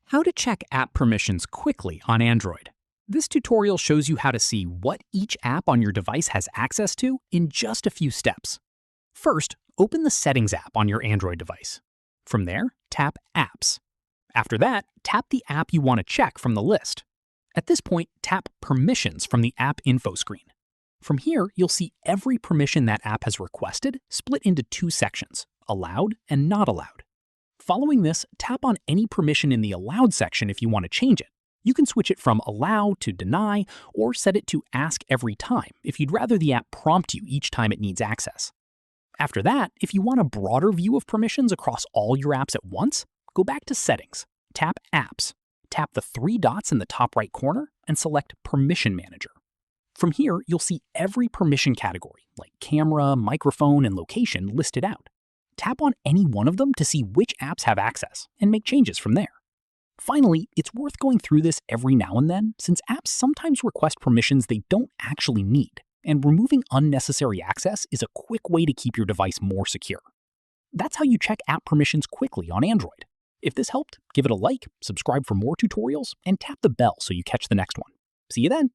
How to check app permissions quickly on Android. This tutorial shows you how to see what each app on your device has access to in just a few steps. First, open the Settings app on your Android device. From there, tap Apps. After that, tap the app you want to check from the list. At this point, tap Permissions from the App Info screen. From here, you'll see every permission that app has requested split into two sections, Allowed and Not Allowed. Following this, tap on any permission in the Allowed section if you want to change it. You can switch it from Allow to Deny, or set it to Ask every time if you'd rather the app prompt you each time it needs access. After that, if you want a broader view of permissions across all your apps at once, go back to Settings, tap Apps, tap the three dots in the top right corner, and select Permission Manager. From here, you'll see every permission category, like camera, microphone, and location, listed out. Tap on any one of them to see which apps have access, and make changes from there. Finally, it's worth going through this every now and then, since apps sometimes request permissions they don't actually need, and removing unnecessary access is a quick way to keep your device more secure. That's how you check app permissions quickly on Android. If this helped, give it a like, subscribe for more tutorials, and tap the bell so you catch the next one. See you then!